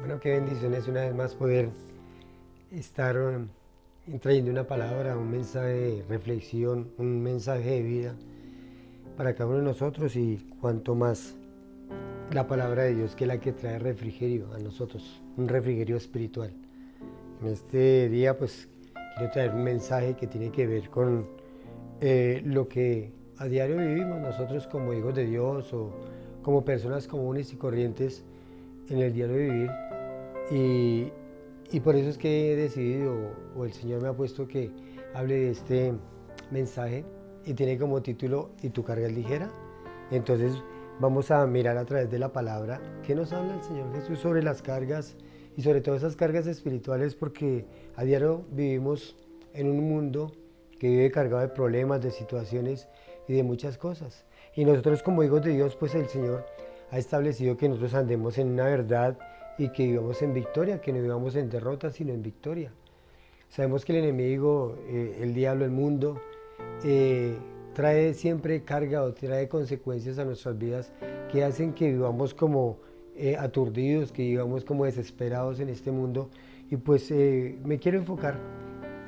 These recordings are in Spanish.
Bueno, qué bendición es una vez más poder estar trayendo una palabra, un mensaje de reflexión, un mensaje de vida para cada uno de nosotros y cuanto más la palabra de Dios que es la que trae refrigerio a nosotros, un refrigerio espiritual. En este día pues quiero traer un mensaje que tiene que ver con lo que a diario vivimos nosotros como hijos de Dios o como personas comunes y corrientes en el diario vivir. Y, y por eso es que he decidido, o el Señor me ha puesto que hable de este mensaje y tiene como título ¿Y tu carga es ligera? Entonces vamos a mirar a través de la palabra qué nos habla el Señor Jesús sobre las cargas y sobre todo esas cargas espirituales, porque a diario vivimos en un mundo que vive cargado de problemas, de situaciones y de muchas cosas. Y nosotros como hijos de Dios, pues el Señor ha establecido que nosotros andemos en una verdad y que vivamos en victoria, que no vivamos en derrota, sino en victoria. Sabemos que el enemigo, el diablo, el mundo, eh, trae siempre carga o trae consecuencias a nuestras vidas que hacen que vivamos como aturdidos, que vivamos como desesperados en este mundo. Y pues me quiero enfocar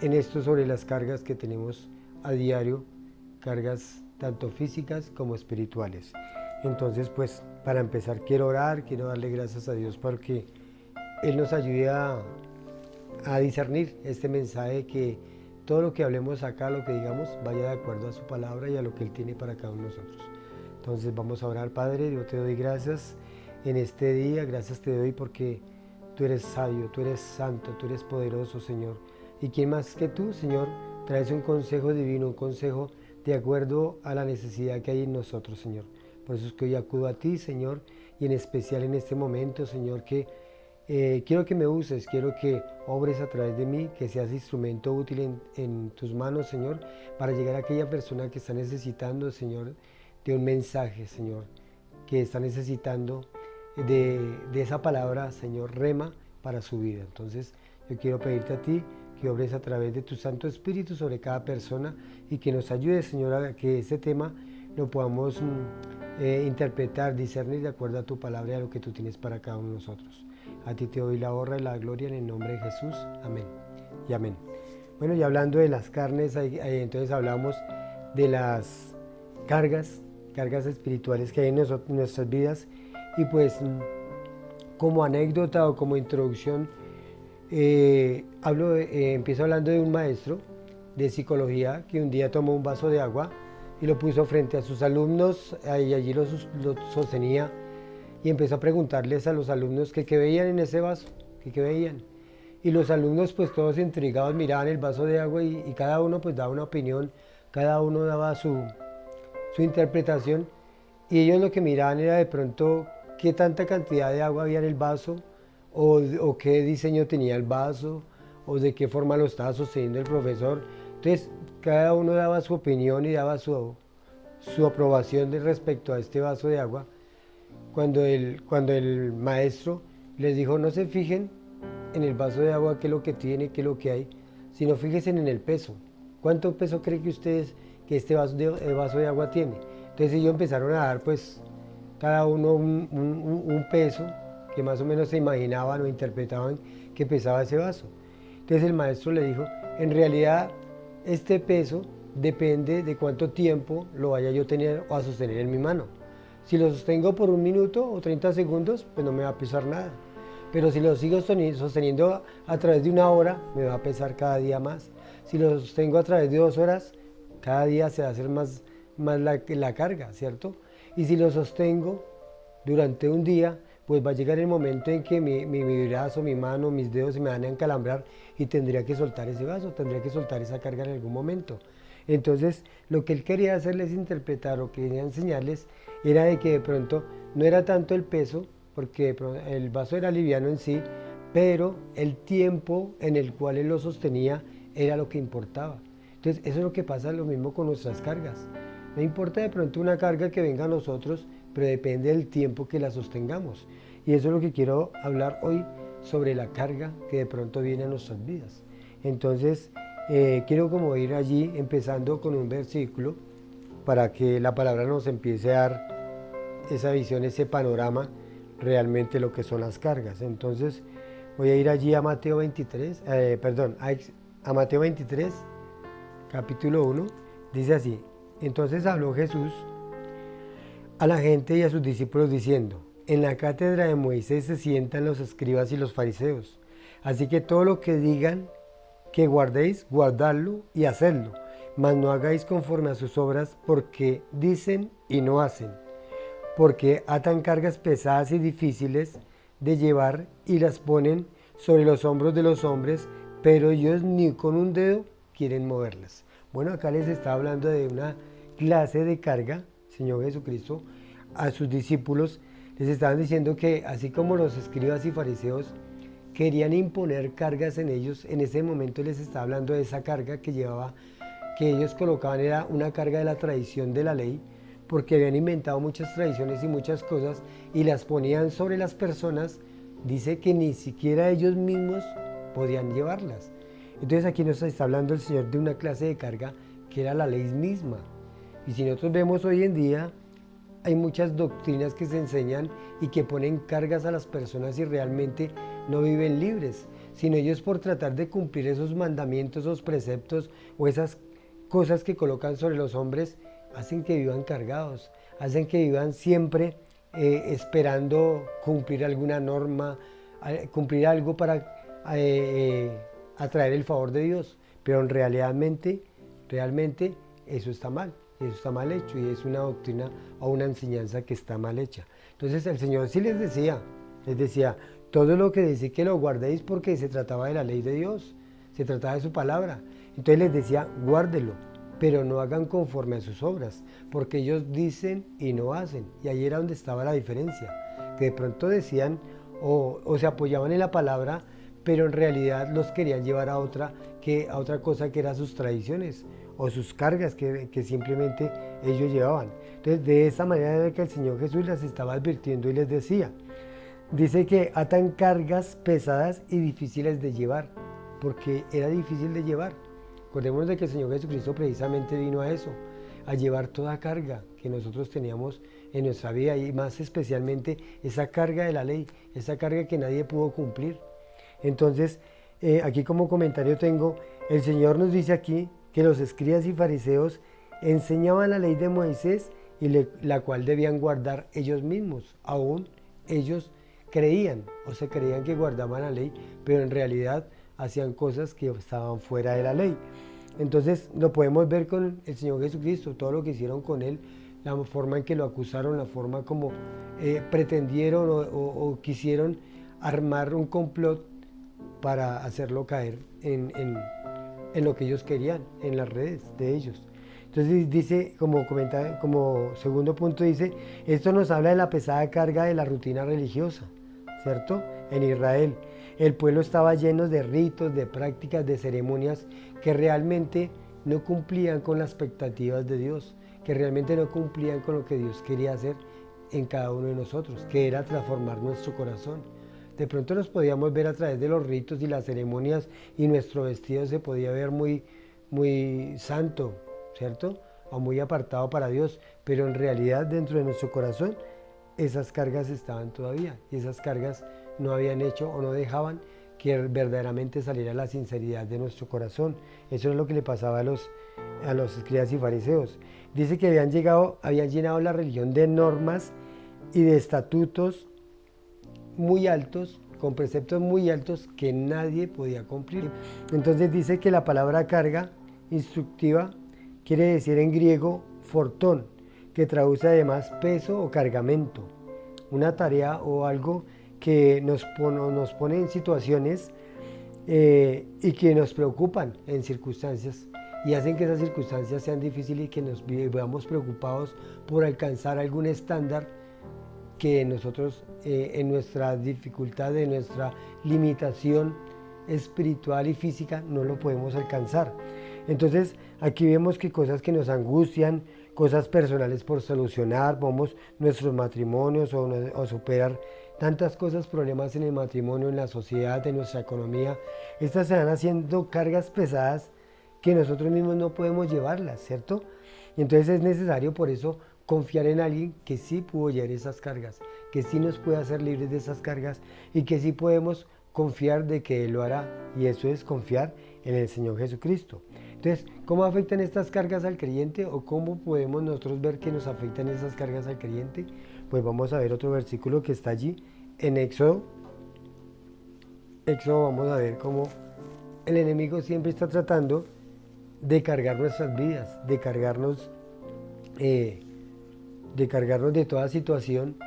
en esto sobre las cargas que tenemos a diario, cargas tanto físicas como espirituales. Entonces, pues para empezar quiero orar, quiero darle gracias a Dios porque Él nos ayude a discernir este mensaje, que todo lo que hablemos acá, lo que digamos, vaya de acuerdo a su palabra y a lo que Él tiene para cada uno de nosotros. Entonces vamos a orar. Padre, yo te doy gracias en este día, gracias te doy porque tú eres sabio, tú eres santo, tú eres poderoso, Señor. ¿Y quién más que tú, Señor? Traes un consejo divino, un consejo de acuerdo a la necesidad que hay en nosotros, Señor. Por eso es que hoy acudo a ti, Señor, y en especial en este momento, Señor, que quiero que me uses, quiero que obres a través de mí, que seas instrumento útil en tus manos, Señor, para llegar a aquella persona que está necesitando, Señor, de un mensaje, Señor, que está necesitando de esa palabra, Señor, rema para su vida. Entonces, yo quiero pedirte a ti que obres a través de tu Santo Espíritu sobre cada persona y que nos ayudes, Señor, a que este tema lo podamos interpretar, discernir de acuerdo a tu palabra y a lo que tú tienes para cada uno de nosotros. A ti te doy la honra y la gloria en el nombre de Jesús. Amén y amén. Bueno, y hablando de las carnes, entonces hablamos de las cargas espirituales que hay en nuestras vidas. Y pues como anécdota o como introducción, empiezo hablando de un maestro de psicología que un día tomó un vaso de agua y lo puso frente a sus alumnos y allí lo sostenía y empezó a preguntarles a los alumnos que qué veían en ese vaso, que qué veían. Y los alumnos pues todos intrigados miraban el vaso de agua y cada uno pues daba una opinión, cada uno daba su interpretación, y ellos lo que miraban era de pronto qué tanta cantidad de agua había en el vaso o qué diseño tenía el vaso o de qué forma lo estaba sosteniendo el profesor. Entonces cada uno daba su opinión y daba su aprobación respecto a este vaso de agua, cuando el maestro les dijo no se fijen en el vaso de agua qué es lo que tiene, qué es lo que hay, sino fíjense en el peso. ¿Cuánto peso creen que ustedes que este vaso de agua tiene? Entonces ellos empezaron a dar pues cada uno un peso que más o menos se imaginaban o interpretaban que pesaba ese vaso. Entonces el maestro le dijo, en realidad este peso depende de cuánto tiempo lo vaya yo a tener o a sostener en mi mano. Si lo sostengo por un minuto o 30 segundos, pues no me va a pesar nada. Pero si lo sigo sosteniendo a través de una hora, me va a pesar cada día más. Si lo sostengo a través de 2 horas, cada día se va a hacer más la carga, ¿cierto? Y si lo sostengo durante un día, pues va a llegar el momento en que mi brazo, mi mano, mis dedos se me van a encalambrar y tendría que soltar ese vaso, tendría que soltar esa carga en algún momento. Entonces, lo que él quería hacerles interpretar o quería enseñarles era de que de pronto no era tanto el peso, porque el vaso era liviano en sí, pero el tiempo en el cual él lo sostenía era lo que importaba. Entonces, eso es lo que pasa lo mismo con nuestras cargas. No importa de pronto una carga que venga a nosotros, pero depende del tiempo que la sostengamos. Y eso es lo que quiero hablar hoy sobre la carga que de pronto viene a nuestras vidas. Entonces, quiero como ir allí empezando con un versículo para que la palabra nos empiece a dar esa visión, ese panorama realmente lo que son las cargas. Entonces voy a ir allí a Mateo 23, a Mateo 23, capítulo 1, dice así: entonces habló Jesús a la gente y a sus discípulos diciendo: en la cátedra de Moisés se sientan los escribas y los fariseos, así que todo lo que digan que guardéis, guardadlo y hacedlo, mas no hagáis conforme a sus obras, porque dicen y no hacen, porque atan cargas pesadas y difíciles de llevar y las ponen sobre los hombros de los hombres, pero ellos ni con un dedo quieren moverlas. Bueno, acá les está hablando de una clase de carga, Señor Jesucristo, a sus discípulos. Les estaban diciendo que así como los escribas y fariseos querían imponer cargas en ellos, en ese momento les está hablando de esa carga que ellos colocaban, era una carga de la tradición de la ley, porque habían inventado muchas tradiciones y muchas cosas y las ponían sobre las personas. Dice que ni siquiera ellos mismos podían llevarlas. Entonces aquí nos está hablando el Señor de una clase de carga que era la ley misma. Y si nosotros vemos hoy en día, hay muchas doctrinas que se enseñan y que ponen cargas a las personas y realmente no viven libres, sino ellos, por tratar de cumplir esos mandamientos, esos preceptos o esas cosas que colocan sobre los hombres, hacen que vivan cargados, hacen que vivan siempre esperando cumplir alguna norma, cumplir algo para atraer el favor de Dios. Pero realmente eso está mal. Eso está mal hecho y es una doctrina o una enseñanza que está mal hecha. Entonces el Señor sí les decía, todo lo que dice que lo guardéis, porque se trataba de la ley de Dios, se trataba de su palabra. Entonces les decía: guárdelo, pero no hagan conforme a sus obras, porque ellos dicen y no hacen. Y ahí era donde estaba la diferencia, que de pronto decían o se apoyaban en la palabra, pero en realidad los querían llevar a otra cosa, que eran sus tradiciones o sus cargas que simplemente ellos llevaban. Entonces, de esa manera era que el Señor Jesús les estaba advirtiendo y les decía. Dice que atan cargas pesadas y difíciles de llevar, porque era difícil de llevar. Acordémonos de que el Señor Jesucristo precisamente vino a eso, a llevar toda carga que nosotros teníamos en nuestra vida, y más especialmente esa carga de la ley, esa carga que nadie pudo cumplir. Entonces, aquí como comentario tengo, el Señor nos dice aquí que los escribas y fariseos enseñaban la ley de Moisés, y la cual debían guardar ellos mismos. Aún ellos creían o se creían que guardaban la ley, pero en realidad hacían cosas que estaban fuera de la ley. Entonces lo podemos ver con el Señor Jesucristo, todo lo que hicieron con Él, la forma en que lo acusaron, la forma como pretendieron o quisieron armar un complot para hacerlo caer en lo que ellos querían, en las redes de ellos. Entonces dice, como segundo punto dice, esto nos habla de la pesada carga de la rutina religiosa, ¿cierto? En Israel, el pueblo estaba lleno de ritos, de prácticas, de ceremonias que realmente no cumplían con las expectativas de Dios, que realmente no cumplían con lo que Dios quería hacer en cada uno de nosotros, que era transformar nuestro corazón. De pronto nos podíamos ver a través de los ritos y las ceremonias, y nuestro vestido se podía ver muy, muy santo, ¿cierto? O muy apartado para Dios, pero en realidad dentro de nuestro corazón esas cargas estaban todavía, y esas cargas no habían hecho o no dejaban que verdaderamente saliera la sinceridad de nuestro corazón. Eso es lo que le pasaba a los escribas y fariseos. Dice que habían llenado la religión de normas y de estatutos muy altos, con preceptos muy altos que nadie podía cumplir. Entonces dice que la palabra carga instructiva quiere decir en griego fortón, que traduce además peso o cargamento, una tarea o algo que nos pone en situaciones y que nos preocupan en circunstancias, y hacen que esas circunstancias sean difíciles y que nos veamos preocupados por alcanzar algún estándar que nosotros en nuestra dificultad, en nuestra limitación espiritual y física, no lo podemos alcanzar. Entonces aquí vemos que cosas que nos angustian, cosas personales por solucionar, vamos nuestros matrimonios o superar tantas cosas, problemas en el matrimonio, en la sociedad, en nuestra economía, estas se van haciendo cargas pesadas que nosotros mismos no podemos llevarlas, ¿cierto? Y entonces es necesario por eso confiar en alguien que sí pudo llevar esas cargas, que sí nos puede hacer libres de esas cargas y que sí podemos confiar de que Él lo hará, y eso es confiar en el Señor Jesucristo. Entonces, ¿cómo afectan estas cargas al creyente o cómo podemos nosotros ver que nos afectan esas cargas al creyente? Pues vamos a ver otro versículo que está allí en Éxodo. Vamos a ver cómo el enemigo siempre está tratando de cargar nuestras vidas, de cargarnos de toda situación,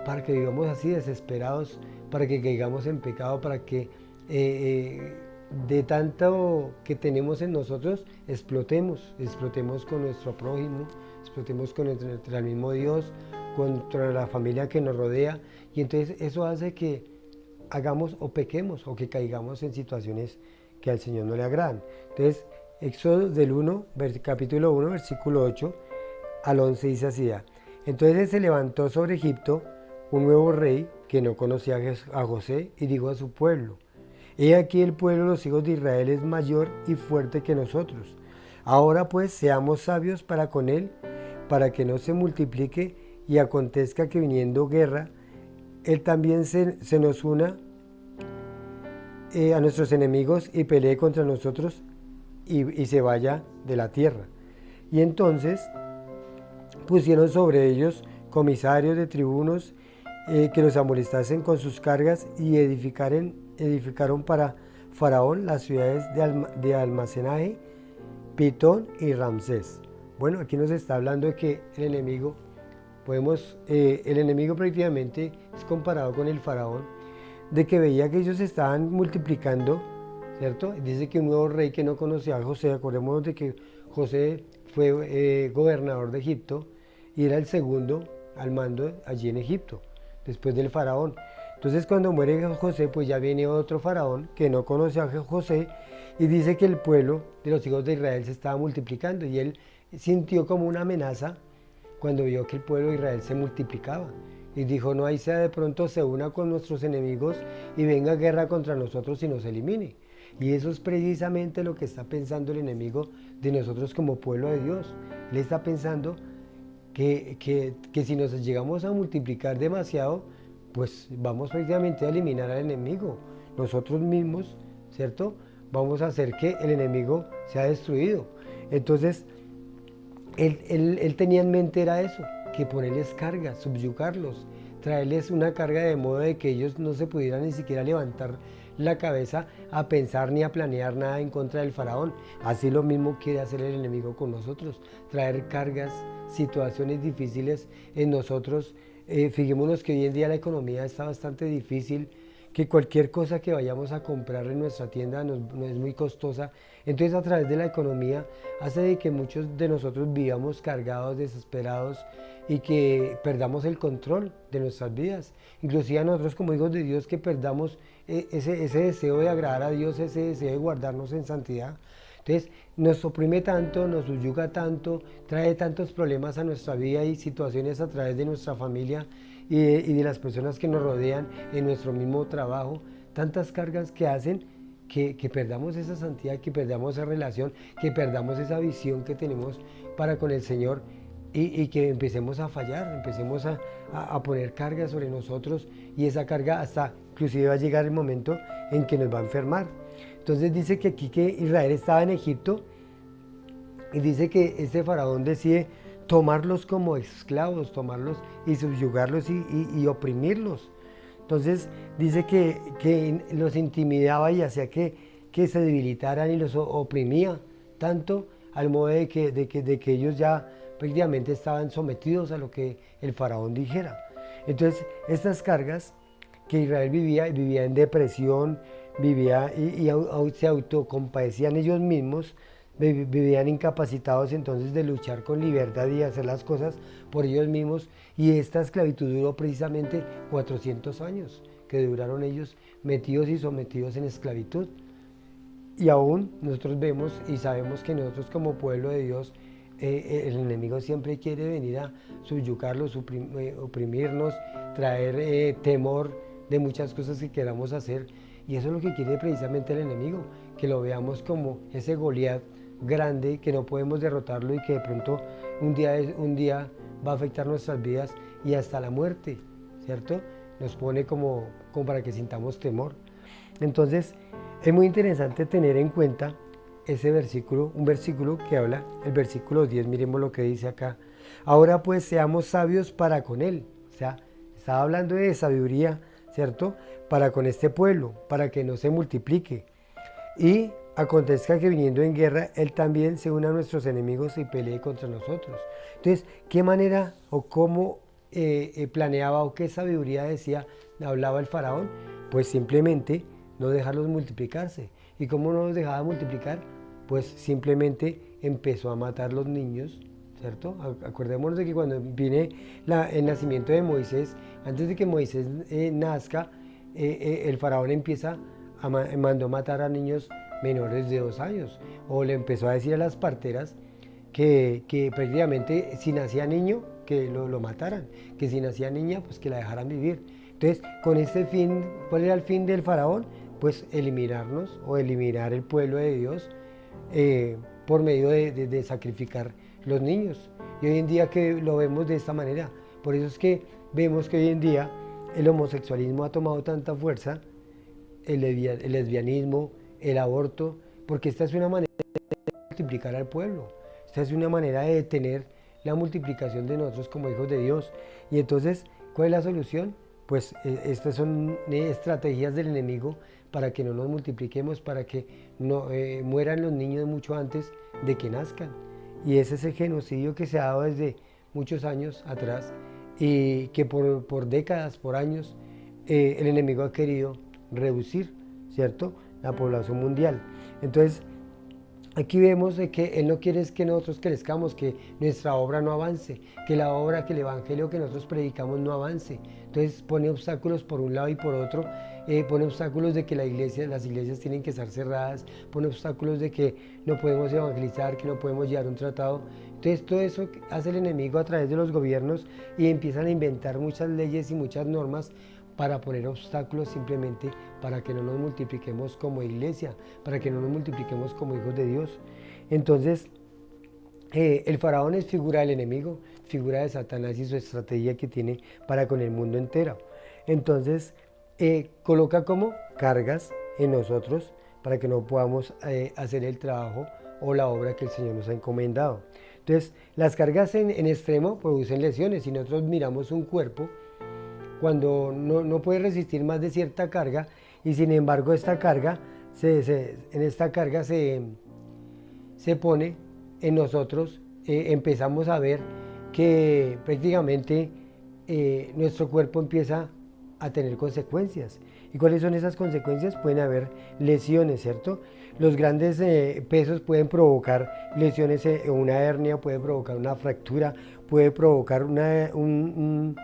para que vivamos así desesperados, para que caigamos en pecado, para que de tanto que tenemos en nosotros explotemos con nuestro prójimo, explotemos contra el mismo Dios, contra la familia que nos rodea, y entonces eso hace que hagamos o pequemos o que caigamos en situaciones que al Señor no le agradan. Entonces, Éxodo capítulo 1, versículo 8 al 11 dice así: entonces se levantó sobre Egipto un nuevo rey que no conocía a José y dijo a su pueblo: he aquí el pueblo de los hijos de Israel es mayor y fuerte que nosotros. Ahora pues seamos sabios para con él, para que no se multiplique y acontezca que viniendo guerra, él también se nos una a nuestros enemigos y pelee contra nosotros y se vaya de la tierra. Y entonces pusieron sobre ellos comisarios de tribunos que los amonestasen con sus cargas y edificaron para Faraón las ciudades de almacenaje, Pitón y Ramsés. Bueno, aquí nos está hablando de que el enemigo prácticamente es comparado con el Faraón, de que veía que ellos estaban multiplicando, ¿cierto? Dice que un nuevo rey que no conocía a José, acordémonos de que José fue gobernador de Egipto y era el segundo al mando allí en Egipto, después del Faraón. Entonces cuando muere José, pues ya viene otro Faraón que no conoce a José y dice que el pueblo de los hijos de Israel se estaba multiplicando, y él sintió como una amenaza cuando vio que el pueblo de Israel se multiplicaba. Y dijo: no hay sea de pronto se una con nuestros enemigos y venga guerra contra nosotros y nos elimine. Y eso es precisamente lo que está pensando el enemigo de nosotros como pueblo de Dios. Él está pensando que si nos llegamos a multiplicar demasiado, pues vamos prácticamente a eliminar al enemigo. Nosotros mismos, ¿cierto? Vamos a hacer que el enemigo sea destruido. Entonces, él tenía en mente era eso, que ponerles carga, subyugarlos, traerles una carga de modo de que ellos no se pudieran ni siquiera levantar la cabeza a pensar ni a planear nada en contra del faraón. Así lo mismo quiere hacer el enemigo con nosotros, traer cargas, situaciones difíciles en nosotros. Fijémonos que hoy en día la economía está bastante difícil, que cualquier cosa que vayamos a comprar en nuestra tienda nos es muy costosa. Entonces, a través de la economía hace de que muchos de nosotros vivamos cargados, desesperados, y que perdamos el control de nuestras vidas. Inclusive a nosotros como hijos de Dios, que perdamos ese deseo de agradar a Dios, ese deseo de guardarnos en santidad. Entonces nos oprime tanto, nos subyuga tanto, trae tantos problemas a nuestra vida y situaciones a través de nuestra familia y de las personas que nos rodean en nuestro mismo trabajo, tantas cargas que hacen que perdamos esa santidad, que perdamos esa relación, que perdamos esa visión que tenemos para con el Señor, y que empecemos a fallar, empecemos a poner carga sobre nosotros, y esa carga hasta inclusive va a llegar el momento en que nos va a enfermar. Entonces dice que aquí que Israel estaba en Egipto, y dice que este faraón decide tomarlos como esclavos, tomarlos y subyugarlos y oprimirlos. Entonces dice que los intimidaba y hacía que se debilitaran y los oprimía tanto, al modo de que ellos ya prácticamente estaban sometidos a lo que el faraón dijera. Entonces estas cargas que Israel vivía en depresión, vivía y se autocompadecían ellos mismos, vivían incapacitados entonces de luchar con libertad y hacer las cosas por ellos mismos, y esta esclavitud duró precisamente 400 años, que duraron ellos metidos y sometidos en esclavitud. Y aún nosotros vemos y sabemos que nosotros como pueblo de Dios, el enemigo siempre quiere venir a subyugarlos, oprimirnos, traer temor de muchas cosas que queramos hacer. Y eso es lo que quiere precisamente el enemigo, que lo veamos como ese Goliat grande, que no podemos derrotarlo y que de pronto un día va a afectar nuestras vidas y hasta la muerte, ¿cierto? Nos pone como para que sintamos temor. Entonces, es muy interesante tener en cuenta ese versículo, un versículo que habla, el versículo 10, miremos lo que dice acá. Ahora pues seamos sabios para con él. O sea, estaba hablando de sabiduría, ¿cierto? Para con este pueblo, para que no se multiplique. Y acontezca que viniendo en guerra, él también se una a nuestros enemigos y pelee contra nosotros. Entonces, ¿qué manera o cómo planeaba o qué sabiduría hablaba el faraón? Pues simplemente no dejarlos multiplicarse. ¿Y cómo no los dejaba multiplicar? Pues simplemente empezó a matar los niños, ¿cierto? Acordémonos de que cuando viene el nacimiento de Moisés, antes de que Moisés nazca, el faraón mandó matar a niños menores de 2 años, o le empezó a decir a las parteras que prácticamente si nacía niño, que lo mataran, que si nacía niña, pues que la dejaran vivir. Entonces, con este fin, ¿cuál era el fin del faraón? Pues eliminarnos o eliminar el pueblo de Dios por medio de sacrificar los niños. Y hoy en día que lo vemos de esta manera, por eso es que vemos que hoy en día el homosexualismo ha tomado tanta fuerza, el lesbianismo, el aborto, porque esta es una manera de multiplicar al pueblo, esta es una manera de detener la multiplicación de nosotros como hijos de Dios. Y entonces, ¿cuál es la solución? Pues estas son estrategias del enemigo para que no nos multipliquemos, para que no mueran los niños mucho antes de que nazcan. Y ese es el genocidio que se ha dado desde muchos años atrás y que por décadas, por años, el enemigo ha querido reducir, ¿cierto?, la población mundial. Entonces, aquí vemos de que Él no quiere es que nosotros crezcamos, que nuestra obra no avance, que la obra, que el evangelio que nosotros predicamos no avance. Entonces pone obstáculos por un lado y por otro, pone obstáculos de que las iglesias tienen que estar cerradas, pone obstáculos de que no podemos evangelizar, que no podemos llevar un tratado. Entonces todo eso hace el enemigo a través de los gobiernos y empiezan a inventar muchas leyes y muchas normas para poner obstáculos simplemente para que no nos multipliquemos como iglesia, para que no nos multipliquemos como hijos de Dios. Entonces, el faraón es figura del enemigo, figura de Satanás y su estrategia que tiene para con el mundo entero. Entonces, coloca como cargas en nosotros para que no podamos hacer el trabajo o la obra que el Señor nos ha encomendado. Entonces, las cargas en extremo producen lesiones. Si nosotros miramos un cuerpo, cuando no puede resistir más de cierta carga, y sin embargo esta carga en esta carga se pone en nosotros, empezamos a ver que prácticamente nuestro cuerpo empieza a tener consecuencias. ¿Y cuáles son esas consecuencias? Pueden haber lesiones, ¿cierto? Los grandes pesos pueden provocar lesiones, una hernia, puede provocar una fractura, puede provocar una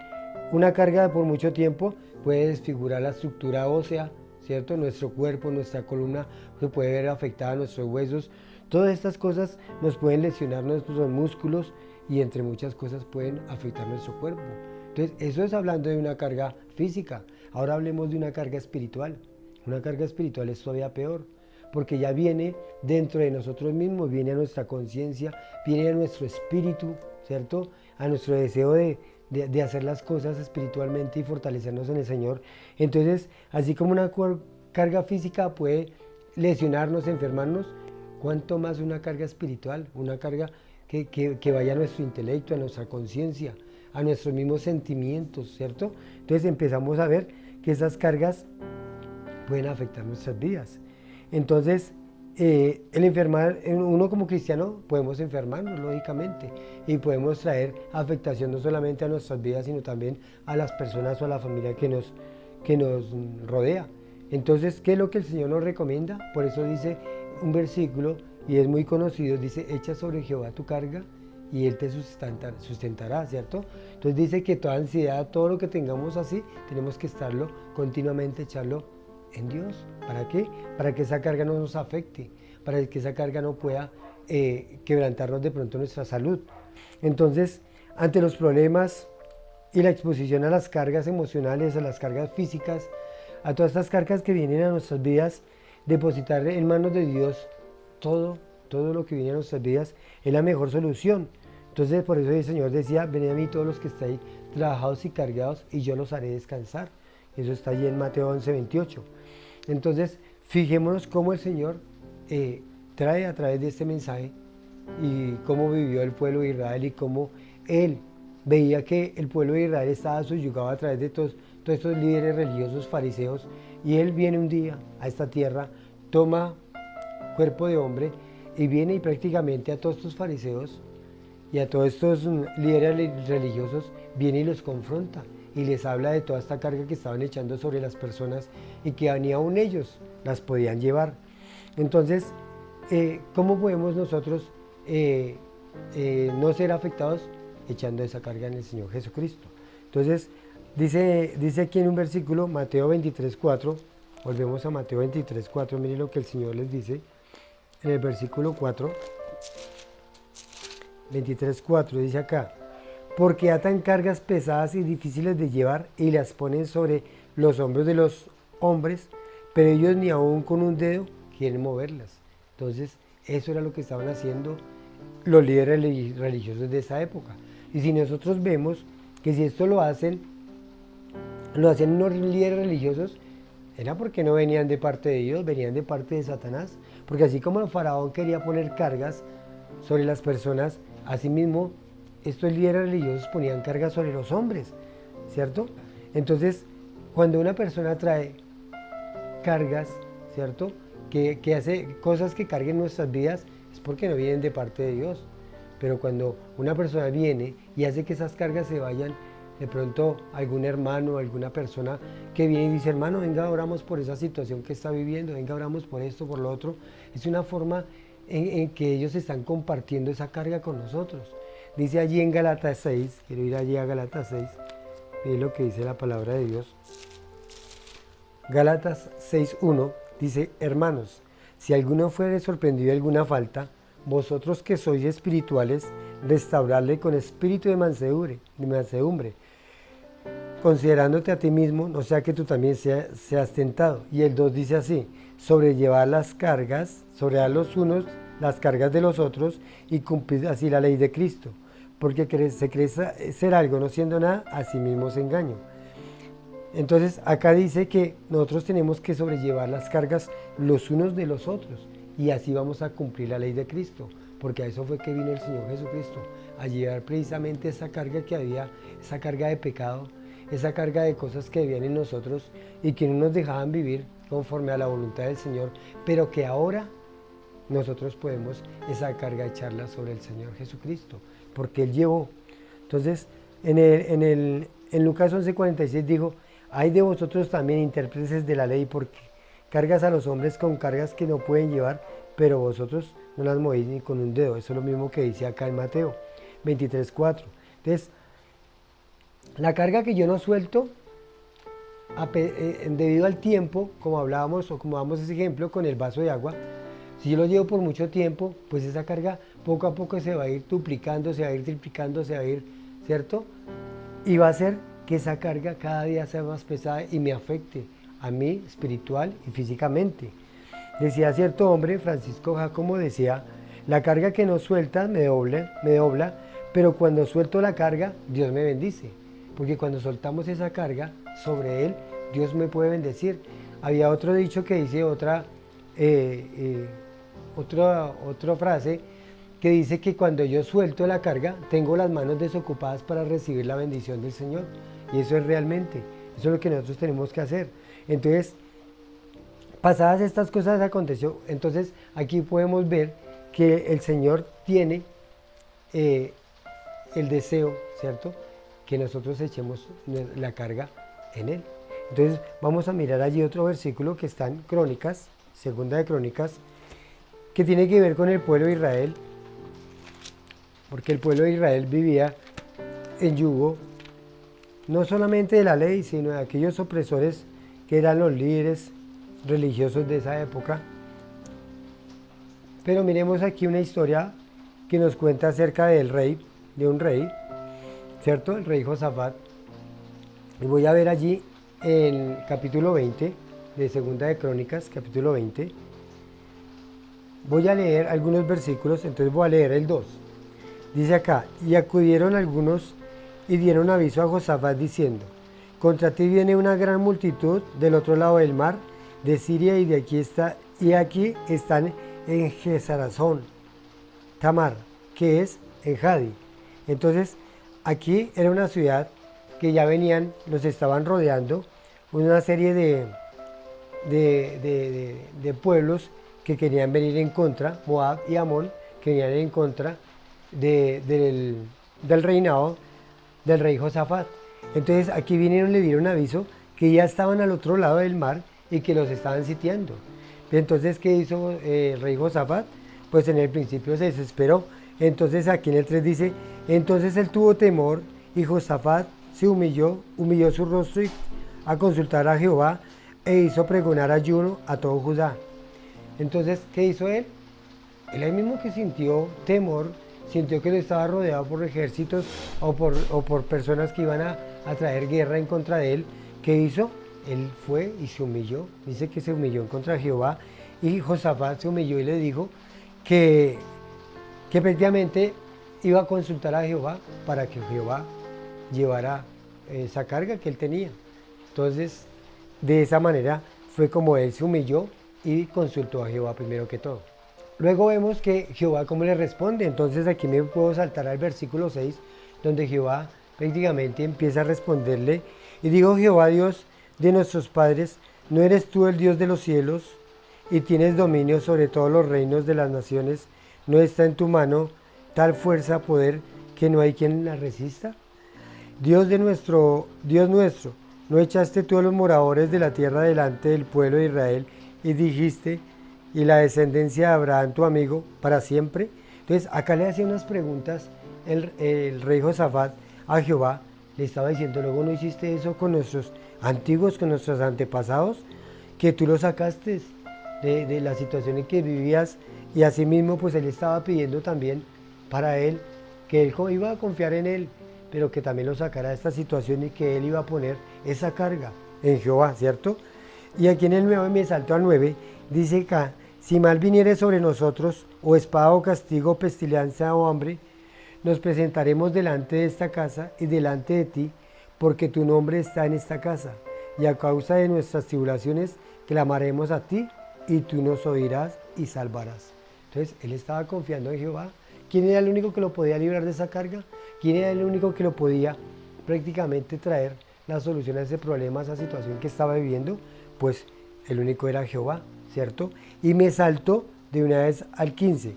carga por mucho tiempo, puede desfigurar la estructura ósea, ¿cierto? Nuestro cuerpo, nuestra columna se puede ver afectada, nuestros huesos. Todas estas cosas nos pueden lesionar nuestros músculos y entre muchas cosas pueden afectar nuestro cuerpo. Entonces, eso es hablando de una carga física. Ahora hablemos de una carga espiritual. Una carga espiritual es todavía peor, porque ya viene dentro de nosotros mismos, viene a nuestra conciencia, viene a nuestro espíritu, ¿cierto? A nuestro deseo de hacer las cosas espiritualmente y fortalecernos en el Señor. Entonces, así como una carga física puede lesionarnos, enfermarnos, ¿cuánto más una carga espiritual? Una carga que vaya a nuestro intelecto, a nuestra conciencia, a nuestros mismos sentimientos, ¿cierto? Entonces empezamos a ver que esas cargas pueden afectar nuestras vidas. Entonces, el enfermar, uno como cristiano podemos enfermarnos, lógicamente, y podemos traer afectación no solamente a nuestras vidas, sino también a las personas o a la familia que nos rodea. Entonces, ¿qué es lo que el Señor nos recomienda? Por eso dice un versículo, y es muy conocido, dice, echa sobre Jehová tu carga y Él te sustentará, ¿cierto? Entonces dice que toda ansiedad, todo lo que tengamos así, tenemos que estarlo continuamente, echarlo en Dios. ¿Para qué? Para que esa carga no nos afecte, para que esa carga no pueda quebrantarnos de pronto nuestra salud. Entonces, ante los problemas y la exposición a las cargas emocionales, a las cargas físicas, a todas estas cargas que vienen a nuestras vidas, depositar en manos de Dios todo lo que viene a nuestras vidas es la mejor solución. Entonces, por eso el Señor decía, venid a mí todos los que estáis trabajados y cargados, y yo los haré descansar. Eso está allí en Mateo 11:28. Entonces, fijémonos cómo el Señor trae a través de este mensaje y cómo vivió el pueblo de Israel y cómo Él veía que el pueblo de Israel estaba subyugado a través de todos estos líderes religiosos fariseos, y Él viene un día a esta tierra, toma cuerpo de hombre y viene y prácticamente a todos estos fariseos y a todos estos líderes religiosos viene y los confronta y les habla de toda esta carga que estaban echando sobre las personas y que ni aún ellos las podían llevar. Entonces, ¿cómo podemos nosotros no ser afectados? Echando esa carga en el Señor Jesucristo. Entonces, dice aquí en un versículo, Mateo 23:4, volvemos a Mateo 23:4, miren lo que el Señor les dice en el versículo 4, 23:4, dice acá: porque atan cargas pesadas y difíciles de llevar y las ponen sobre los hombros de los hombres, pero ellos ni aún con un dedo quieren moverlas. Entonces, eso era lo que estaban haciendo los líderes religiosos de esa época. Y si nosotros vemos que si esto lo hacen unos líderes religiosos, era porque no venían de parte de Dios, venían de parte de Satanás. Porque así como el faraón quería poner cargas sobre las personas, asimismo estos líderes religiosos ponían cargas sobre los hombres, ¿cierto? Entonces, cuando una persona trae cargas, ¿cierto?, que hace cosas que carguen nuestras vidas, es porque no vienen de parte de Dios. Pero cuando una persona viene y hace que esas cargas se vayan, de pronto algún hermano, alguna persona que viene y dice: hermano, venga, oramos por esa situación que está viviendo, venga, oramos por esto, por lo otro. Es una forma en que ellos están compartiendo esa carga con nosotros. Dice allí en Gálatas 6, quiero ir allí a Gálatas 6, miren lo que dice la palabra de Dios. Gálatas 6:1 dice: hermanos, si alguno fuere sorprendido de alguna falta, vosotros que sois espirituales, restaurarle con espíritu de mansedumbre, considerándote a ti mismo, no sea que tú también seas tentado. Y el 2 dice así: sobrellevar las cargas, sobre a los unos las cargas de los otros, y cumplir así la ley de Cristo. Porque se cree ser algo no siendo nada, a sí mismo se engaña. Entonces acá dice que nosotros tenemos que sobrellevar las cargas los unos de los otros, y así vamos a cumplir la ley de Cristo, porque a eso fue que vino el Señor Jesucristo, a llevar precisamente esa carga que había, esa carga de pecado, esa carga de cosas que habían en nosotros y que no nos dejaban vivir conforme a la voluntad del Señor, pero que ahora nosotros podemos esa carga echarla sobre el Señor Jesucristo, porque Él llevó. Entonces, en Lucas 11:46 dijo: ay de vosotros también, intérpretes de la ley, porque cargas a los hombres con cargas que no pueden llevar, pero vosotros no las movéis ni con un dedo. Eso es lo mismo que dice acá en Mateo 23:4. Entonces, la carga que yo no suelto, debido al tiempo, como hablábamos o como damos ese ejemplo con el vaso de agua, si yo lo llevo por mucho tiempo, pues esa carga poco a poco se va a ir duplicando, se va a ir triplicando, se va a ir, ¿cierto? Y va a hacer que esa carga cada día sea más pesada y me afecte a mí espiritual y físicamente. Decía cierto hombre, Francisco Jácome decía: la carga que no suelta me dobla, pero cuando suelto la carga, Dios me bendice. Porque cuando soltamos esa carga sobre Él, Dios me puede bendecir. Había otro dicho que dice otra frase que dice que cuando yo suelto la carga, tengo las manos desocupadas para recibir la bendición del Señor. Y eso es realmente, eso es lo que nosotros tenemos que hacer. Entonces, pasadas estas cosas aconteció, entonces aquí podemos ver que el Señor tiene el deseo, ¿cierto?, que nosotros echemos la carga en Él. Entonces vamos a mirar allí otro versículo que está en Crónicas, segunda de Crónicas, que tiene que ver con el pueblo de Israel, porque el pueblo de Israel vivía en yugo, no solamente de la ley, sino de aquellos opresores que eran los líderes religiosos de esa época. Pero miremos aquí una historia que nos cuenta acerca de un rey, ¿cierto? El rey Josafat. Y voy a ver allí en capítulo 20 de Segunda de Crónicas, capítulo 20. Voy a leer algunos versículos, entonces voy a leer el 2. Dice acá: y acudieron algunos y dieron aviso a Josafat diciendo: contra ti viene una gran multitud del otro lado del mar, de Siria, y aquí están en Gesarazón Tamar, que es en Jadi. Entonces, aquí era una ciudad que ya venían, los estaban rodeando, una serie de pueblos que querían venir en contra, Moab y Amón, que venían en contra del reinado del rey Josafat. Entonces aquí vinieron, le dieron aviso que ya estaban al otro lado del mar y que los estaban sitiando. Entonces, ¿qué hizo el rey Josafat? Pues en el principio se desesperó. Entonces aquí en el 3 dice: entonces él tuvo temor y Josafat se humilló su rostro a consultar a Jehová e hizo pregonar ayuno a todo Judá. Entonces, ¿qué hizo él? Él mismo que sintió temor, sintió que él estaba rodeado por ejércitos o por personas que iban a traer guerra en contra de él. ¿Qué hizo? Él fue y se humilló. Dice que se humilló en contra de Jehová, y Josafat se humilló y le dijo que prácticamente iba a consultar a Jehová para que Jehová llevara esa carga que él tenía. Entonces, de esa manera fue como él se humilló y consultó a Jehová primero que todo. Luego vemos que Jehová cómo le responde. Entonces aquí me puedo saltar al versículo 6, donde Jehová prácticamente empieza a responderle. Y dijo Jehová, Dios de nuestros padres: ¿no eres tú el Dios de los cielos y tienes dominio sobre todos los reinos de las naciones? ¿No está en tu mano tal fuerza, poder, que no hay quien la resista? Dios nuestro, ¿no echaste tú a los moradores de la tierra delante del pueblo de Israel y dijiste: y la descendencia de Abraham tu amigo para siempre? Entonces acá le hacía unas preguntas el rey Josafat a Jehová. Le estaba diciendo: luego no hiciste eso con nuestros antiguos, con nuestros antepasados, que tú los sacaste de la situación en que vivías. Y asimismo pues él estaba pidiendo también para él, que él iba a confiar en él, pero que también lo sacara de esta situación y que él iba a poner esa carga en Jehová, ¿cierto? Y aquí en el 9, me salto al 9, dice acá: si mal viniere sobre nosotros, o espada, o castigo, pestilencia, o hambre, nos presentaremos delante de esta casa y delante de ti, porque tu nombre está en esta casa, y a causa de nuestras tribulaciones clamaremos a ti, y tú nos oirás y salvarás. Entonces él estaba confiando en Jehová. ¿Quién era el único que lo podía librar de esa carga? ¿Quién era el único que lo podía prácticamente traer la solución a ese problema, a esa situación que estaba viviendo? Pues el único era Jehová, ¿cierto? Y me saltó de una vez al 15.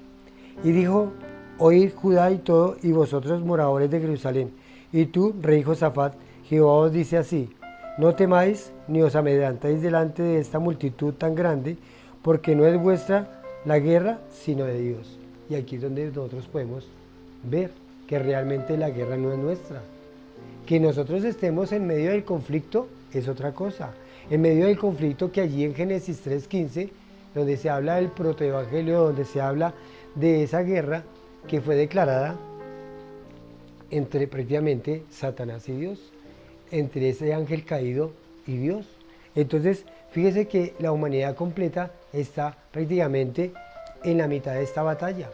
Y dijo: oíd Judá y todo, y vosotros moradores de Jerusalén, y tú, rey Josafat, Jehová os dice así: no temáis ni os amedrentáis delante de esta multitud tan grande, porque no es vuestra la guerra, sino de Dios. Y aquí es donde nosotros podemos ver que realmente la guerra no es nuestra. Que nosotros estemos en medio del conflicto es otra cosa. En medio del conflicto que allí en Génesis 3:15, donde se habla del protoevangelio, donde se habla de esa guerra que fue declarada entre prácticamente Satanás y Dios, entre ese ángel caído y Dios. Entonces, fíjese que la humanidad completa está prácticamente en la mitad de esta batalla.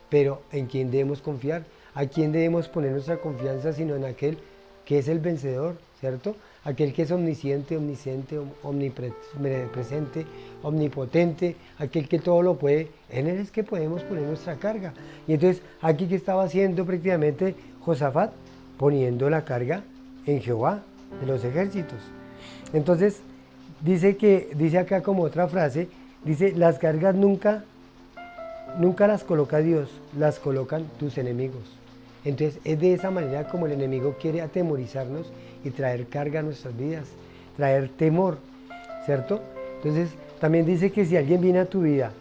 Pero ¿en quién debemos confiar? ¿A quién debemos poner nuestra confianza sino en aquel que es el vencedor, ¿cierto? Aquel que es omnisciente, omnipresente, omnipotente, aquel que todo lo puede. En él es que podemos poner nuestra carga. Y entonces, aquí que estaba haciendo prácticamente Josafat, poniendo la carga en Jehová de los ejércitos. Entonces, dice acá como otra frase, dice: las cargas nunca las coloca Dios, las colocan tus enemigos. Entonces es de esa manera como el enemigo quiere atemorizarnos y traer carga a nuestras vidas, traer temor, ¿cierto? Entonces también dice que si alguien viene a tu vida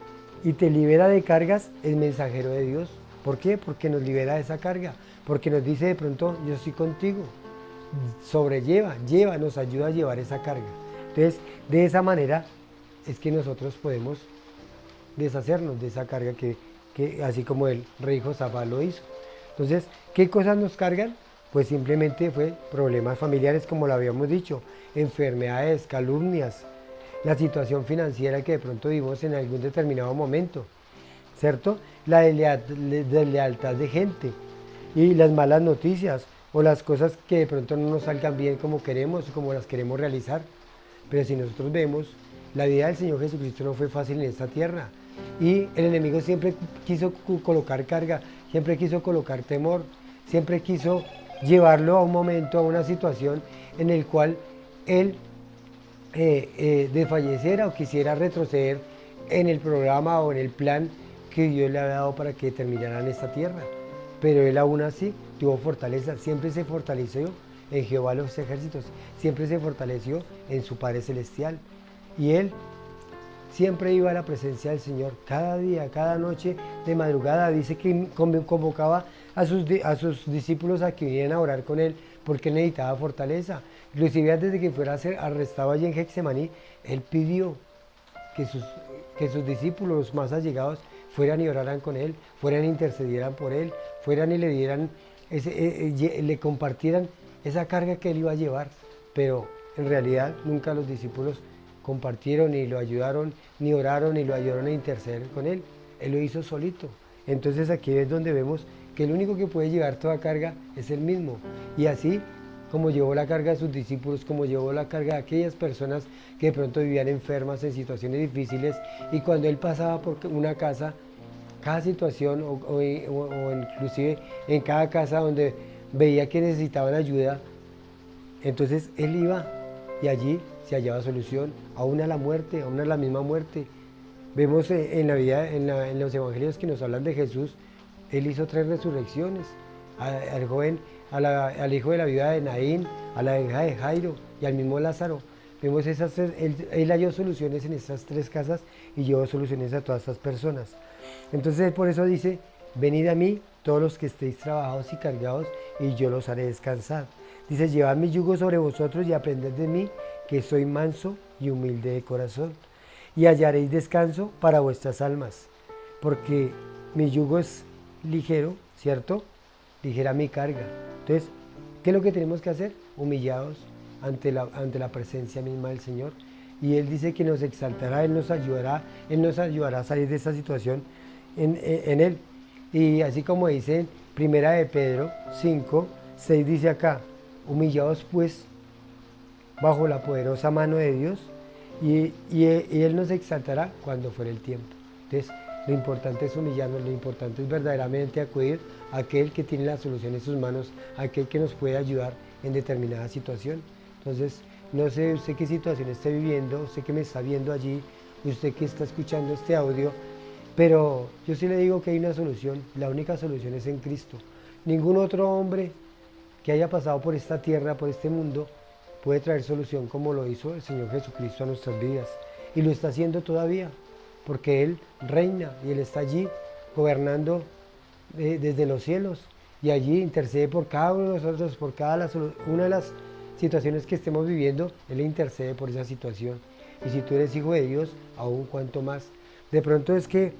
y te libera de cargas, es mensajero de Dios. ¿Por qué? Porque nos libera de esa carga, porque nos dice de pronto: yo estoy contigo, sobrelleva, nos ayuda a llevar esa carga. Entonces de esa manera es que nosotros podemos deshacernos de esa carga que así como el rey Josafat lo hizo. Entonces, ¿qué cosas nos cargan? Pues simplemente fue problemas familiares, como lo habíamos dicho, enfermedades, calumnias, la situación financiera que de pronto vivimos en algún determinado momento, ¿cierto? La deslealtad de gente y las malas noticias, o las cosas que de pronto no nos salgan bien como queremos, como las queremos realizar. Pero si nosotros vemos, la vida del Señor Jesucristo no fue fácil en esta tierra. Y el enemigo siempre quiso colocar carga, siempre quiso colocar temor, siempre quiso llevarlo a un momento, a una situación en el cual él desfalleciera o quisiera retroceder en el programa o en el plan que Dios le ha dado para que terminara en esta tierra. Pero él aún así tuvo fortaleza, siempre se fortaleció en Jehová los ejércitos, siempre se fortaleció en su Padre Celestial. Y él siempre iba a la presencia del Señor, cada día, cada noche de madrugada. Dice que convocaba a sus discípulos a que vinieran a orar con él, porque necesitaba fortaleza. Inclusive antes de que fuera a ser arrestado allí en Getsemaní, él pidió que sus discípulos más allegados fueran y oraran con él, fueran e intercedieran por él, fueran y le dieran, le compartieran esa carga que él iba a llevar. Pero en realidad nunca los discípulos compartieron, ni lo ayudaron, ni oraron, ni lo ayudaron a interceder con él. Él lo hizo solito. Entonces aquí es donde vemos que el único que puede llevar toda carga es él mismo. Y así como llevó la carga de sus discípulos, como llevó la carga de aquellas personas que de pronto vivían enfermas en situaciones difíciles, y cuando él pasaba por una casa, cada situación o inclusive en cada casa donde veía que necesitaban ayuda, entonces él iba y allí se hallaba solución, aún a la muerte, aún a la misma muerte. Vemos en la vida, en los evangelios que nos hablan de Jesús, él hizo 3 resurrecciones, al joven, al hijo de la viuda de Naín, a la hija de Jairo y al mismo Lázaro. Vemos él halló soluciones en estas 3 casas y llevó soluciones a todas estas personas. Entonces por eso dice, venid a mí todos los que estéis trabajados y cargados, y yo los haré descansar. Dice, llevad mi yugo sobre vosotros y aprended de mí, que soy manso y humilde de corazón, y hallaréis descanso para vuestras almas, porque mi yugo es ligero, ¿cierto? Ligera mi carga. Entonces, ¿qué es lo que tenemos que hacer? Humillados ante la presencia misma del Señor. Y Él dice que nos exaltará, Él nos ayudará a salir de esta situación en Él. Y así como dice en Primera de Pedro 5, 6 dice acá, humillados pues bajo la poderosa mano de Dios, y Él nos exaltará cuando fuere el tiempo. Entonces, lo importante es humillarnos, lo importante es verdaderamente acudir a aquel que tiene la solución en sus manos, a aquel que nos puede ayudar en determinada situación. Entonces, no sé usted qué situación esté viviendo, usted que me está viendo allí, usted que está escuchando este audio, pero yo sí le digo que hay una solución, la única solución es en Cristo. Ningún otro hombre que haya pasado por esta tierra, por este mundo, puede traer solución como lo hizo el Señor Jesucristo a nuestras vidas. Y lo está haciendo todavía, porque Él reina y Él está allí gobernando desde los cielos. Y allí intercede por cada uno de nosotros, por cada una de las situaciones que estemos viviendo, Él intercede por esa situación. Y si tú eres hijo de Dios, aún cuanto más. De pronto es que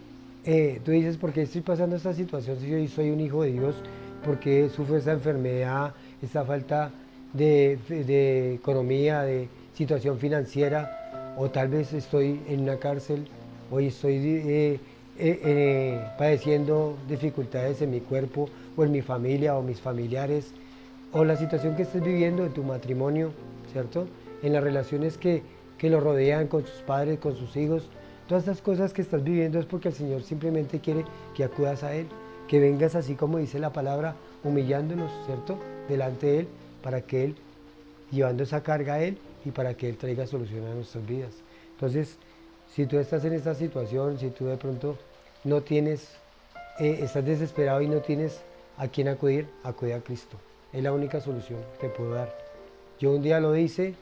tú dices, ¿por qué estoy pasando esta situación si yo soy un hijo de Dios? ¿Por qué sufro esta enfermedad, esta falta de economía, de situación financiera? O tal vez estoy en una cárcel, o estoy padeciendo dificultades en mi cuerpo, o en mi familia, o mis familiares, o la situación que estés viviendo en tu matrimonio, ¿cierto? En las relaciones que lo rodean con sus padres, con sus hijos. Todas estas cosas que estás viviendo es porque el Señor simplemente quiere que acudas a Él, que vengas así como dice la palabra, humillándonos, ¿cierto? Delante de Él, para que Él, llevando esa carga a Él, y para que Él traiga solución a nuestras vidas. Entonces, si tú estás en esta situación, si tú de pronto no tienes, estás desesperado y no tienes a quién acudir, acude a Cristo. Es la única solución que te puedo dar. Yo un día lo hice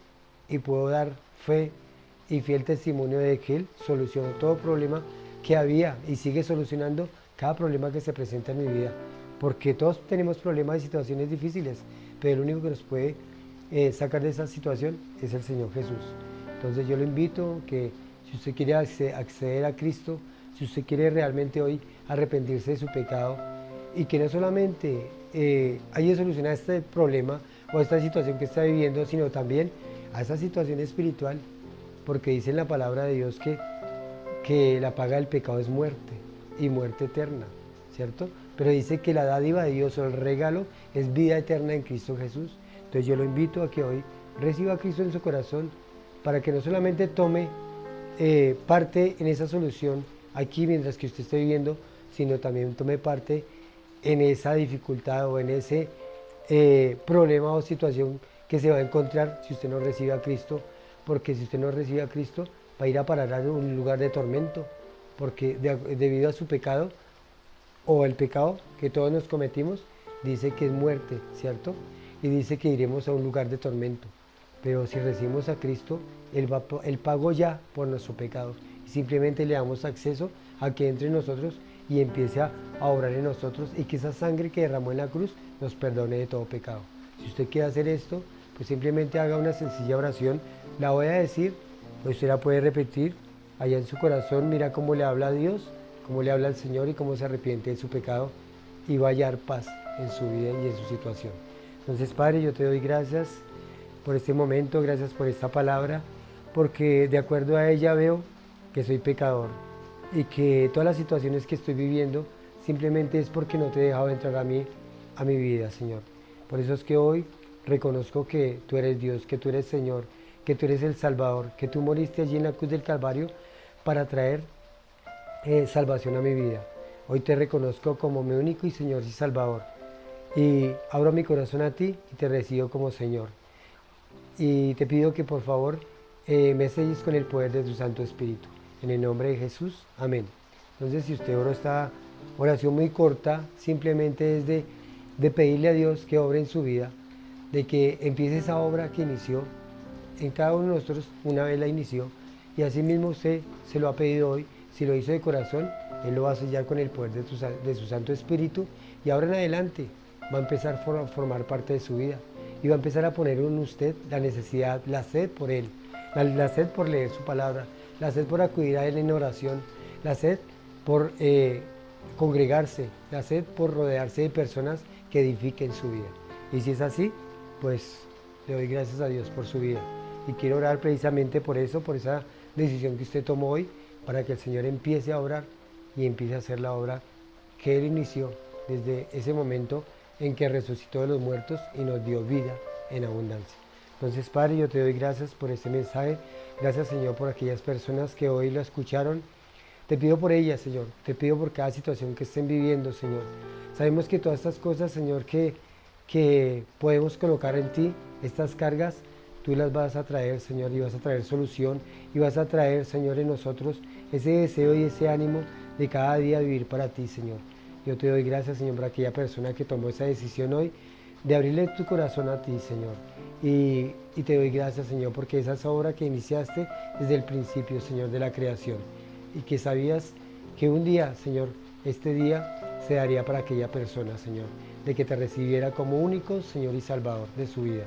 y puedo dar fe y fiel testimonio de que Él solucionó todo problema que había y sigue solucionando cada problema que se presenta en mi vida. Porque todos tenemos problemas y situaciones difíciles, pero el único que nos puede sacar de esa situación es el Señor Jesús. Entonces yo lo invito que si usted quiere acceder a Cristo, si usted quiere realmente hoy arrepentirse de su pecado, y que no solamente haya solucionado este problema o esta situación que está viviendo, sino también a esa situación espiritual, porque dice en la palabra de Dios que la paga del pecado es muerte, y muerte eterna, ¿cierto? pero dice que la dádiva de Dios o el regalo es vida eterna en Cristo Jesús. Entonces yo lo invito a que hoy reciba a Cristo en su corazón para que no solamente tome parte en esa solución aquí mientras que usted esté viviendo, sino también tome parte en esa dificultad o en ese problema o situación que se va a encontrar si usted no recibe a Cristo, porque si usted no recibe a Cristo va a ir a parar a un lugar de tormento, porque debido a su pecado o el pecado que todos nos cometimos, dice que es muerte, ¿cierto? Y dice que iremos a un lugar de tormento. Pero si recibimos a Cristo, Él pagó ya por nuestro pecado. Y simplemente le damos acceso a que entre en nosotros y empiece a obrar en nosotros y que esa sangre que derramó en la cruz nos perdone de todo pecado. Si usted quiere hacer esto, pues simplemente haga una sencilla oración. La voy a decir, pues usted la puede repetir allá en su corazón. Mira cómo le habla a Dios, cómo le habla al Señor y cómo se arrepiente de su pecado y va a hallar paz en su vida y en su situación. Entonces, Padre, yo te doy gracias por este momento, gracias por esta palabra, porque de acuerdo a ella veo que soy pecador y que todas las situaciones que estoy viviendo simplemente es porque no te he dejado entrar a mi vida, Señor. Por eso es que hoy reconozco que tú eres Dios, que tú eres Señor, que tú eres el Salvador, que tú moriste allí en la cruz del Calvario para traer salvación a mi vida. Hoy te reconozco como mi único y Señor y Salvador. Y abro mi corazón a ti y te recibo como Señor. Y te pido que por favor me selles con el poder de tu Santo Espíritu. En el nombre de Jesús, amén. Entonces, si usted oró esta oración muy corta, simplemente es de pedirle a Dios que obre en su vida, de que empiece esa obra que inició en cada uno de nosotros una vez la inició, y así mismo usted se lo ha pedido hoy. Si lo hizo de corazón, Él lo va a sellar con el poder de su Santo Espíritu, y ahora en adelante va a empezar a formar parte de su vida y va a empezar a poner en usted la necesidad, la sed por Él, la sed por leer su palabra, la sed por acudir a Él en oración, la sed por congregarse, la sed por rodearse de personas que edifiquen su vida. Y si es así, pues le doy gracias a Dios por su vida. Y quiero orar precisamente por eso, por esa decisión que usted tomó hoy, para que el Señor empiece a orar y empiece a hacer la obra que Él inició desde ese momento en que resucitó de los muertos y nos dio vida en abundancia. Entonces, Padre, yo te doy gracias por este mensaje. Gracias, Señor, por aquellas personas que hoy lo escucharon. Te pido por ellas, Señor. Te pido por cada situación que estén viviendo, Señor. Sabemos que todas estas cosas, Señor, que podemos colocar en ti, estas cargas, tú las vas a traer, Señor, y vas a traer solución, y vas a traer, Señor, en nosotros ese deseo y ese ánimo de cada día vivir para ti, Señor. Yo te doy gracias, Señor, por aquella persona que tomó esa decisión hoy de abrirle tu corazón a ti, Señor. Y te doy gracias, Señor, porque esa es la obra que iniciaste desde el principio, Señor, de la creación. Y que sabías que un día, Señor, este día se daría para aquella persona, Señor, de que te recibiera como único, Señor y Salvador de su vida.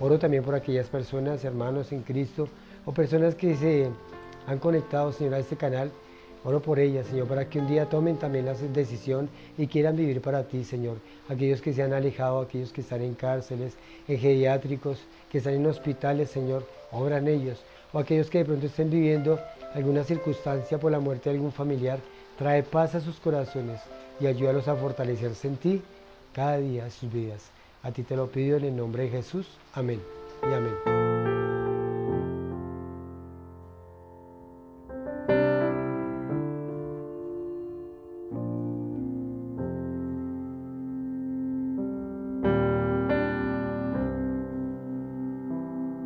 Oro también por aquellas personas, hermanos en Cristo, o personas que se han conectado, Señor, a este canal. Oro por ellas, Señor, para que un día tomen también la decisión y quieran vivir para ti, Señor. Aquellos que se han alejado, aquellos que están en cárceles, en geriátricos, que están en hospitales, Señor, obra en ellos. O aquellos que de pronto estén viviendo alguna circunstancia por la muerte de algún familiar, trae paz a sus corazones y ayúdalos a fortalecerse en ti cada día de sus vidas. A ti te lo pido en el nombre de Jesús. Amén y amén.